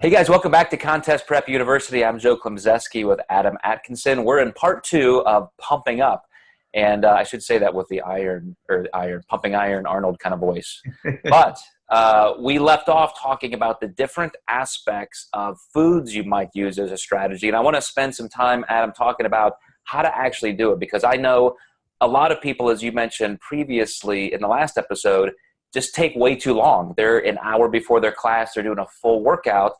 Hey guys, welcome back to Contest Prep University. I'm Joe Klemczewski with Adam Atkinson. We're in part 2 of Pumping Up. And I should say that with the pumping iron Arnold kind of voice. But we left off talking about the different aspects of foods you might use as a strategy. And I want to spend some time, Adam, talking about how to actually do it. Because I know a lot of people, as you mentioned previously in the last episode, just take way too long. They're an hour before their class, they're doing a full workout.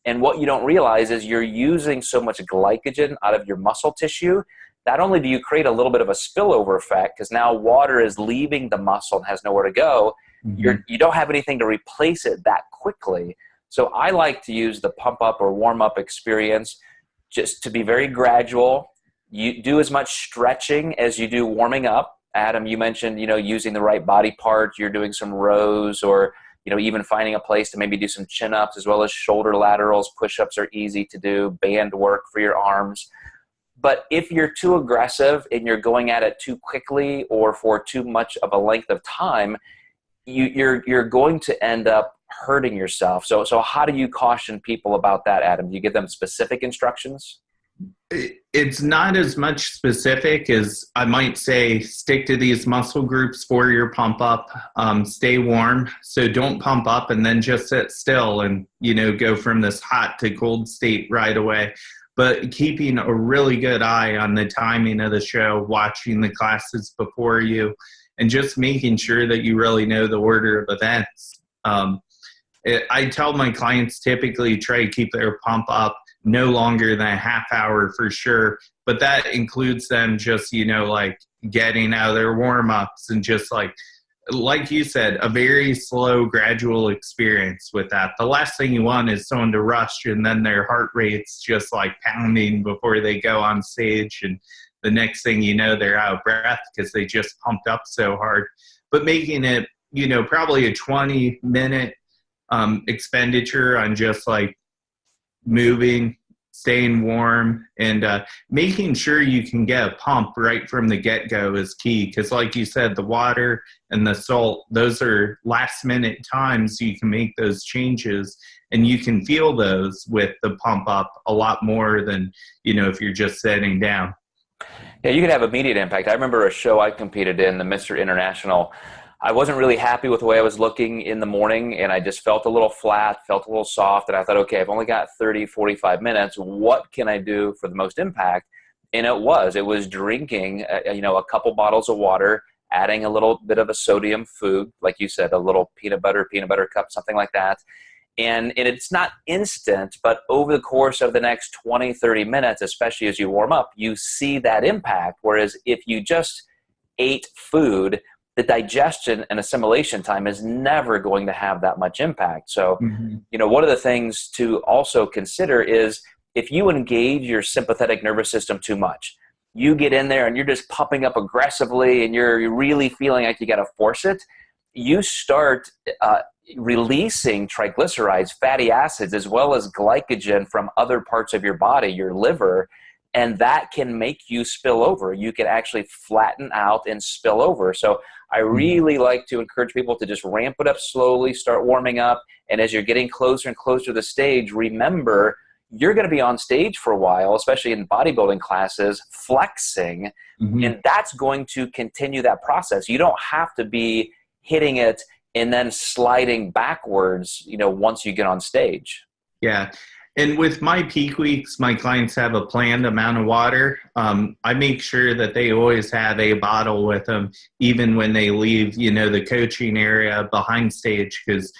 And what you don't realize is you're using so much glycogen out of your muscle tissue. Not only do you create a little bit of a spillover effect, because now water is leaving the muscle and has nowhere to go, you don't have anything to replace it that quickly. So I like to use the pump up or warm up experience just to be very gradual. You do as much stretching as you do warming up. Adam, you mentioned, using the right body part. You're doing some rows or even finding a place to maybe do some chin-ups as well as shoulder laterals. Push-ups are easy to do, band work for your arms. But if you're too aggressive and you're going at it too quickly or for too much of a length of time, you're going to end up hurting yourself. So how do you caution people about that, Adam? Do you give them specific instructions? It's not as much specific as I might say stick to these muscle groups for your pump up, stay warm. So don't pump up and then just sit still and, go from this hot to cold state right away. But keeping a really good eye on the timing of the show, watching the classes before you, and just making sure that you really know the order of events. I tell my clients typically try to keep their pump up no longer than a half hour for sure. But that includes them just, getting out of their warm-ups and just like you said, a very slow, gradual experience with that. The last thing you want is someone to rush and then their heart rate's just like pounding before they go on stage. And the next thing you know, they're out of breath because they just pumped up so hard. But making it, probably a 20-minute expenditure on just like moving, staying warm, and making sure you can get a pump right from the get-go is key. Because like you said, the water and the salt, those are last-minute times you can make those changes, and you can feel those with the pump up a lot more than, if you're just sitting down. Yeah, you can have immediate impact. I remember a show I competed in, the Mr. International. I wasn't really happy with the way I was looking in the morning, and I just felt a little flat, felt a little soft, and I thought, okay, I've only got 30, 45 minutes. What can I do for the most impact? And it was drinking, a couple bottles of water, adding a little bit of a sodium food, like you said, a little peanut butter cup, something like that. And it's not instant, but over the course of the next 20, 30 minutes, especially as you warm up, you see that impact. Whereas if you just ate food, the digestion and assimilation time is never going to have that much impact. So, one of the things to also consider is if you engage your sympathetic nervous system too much, you get in there and you're just pumping up aggressively and you're really feeling like you got to force it, you start releasing triglycerides, fatty acids, as well as glycogen from other parts of your body, your liver, and that can make you spill over. You can actually flatten out and spill over. So I really like to encourage people to just ramp it up slowly, start warming up. And as you're getting closer and closer to the stage, remember, you're going to be on stage for a while, especially in bodybuilding classes, flexing. And that's going to continue that process. You don't have to be hitting it and then sliding backwards, once you get on stage. Yeah. And with my peak weeks, my clients have a planned amount of water. I make sure that they always have a bottle with them, even when they leave, the coaching area behind stage, because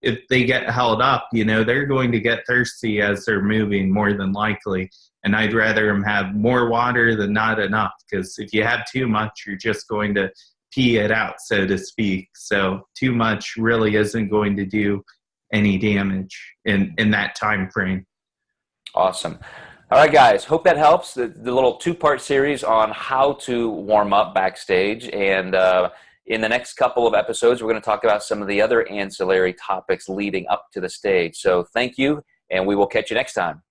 if they get held up, they're going to get thirsty as they're moving more than likely. And I'd rather them have more water than not enough, because if you have too much, you're just going to pee it out, so to speak. So too much really isn't going to do any damage in that time frame. Awesome. All right, guys, hope that helps. The little 2-part series on how to warm up backstage. And in the next couple of episodes, we're going to talk about some of the other ancillary topics leading up to the stage. So thank you, and we will catch you next time.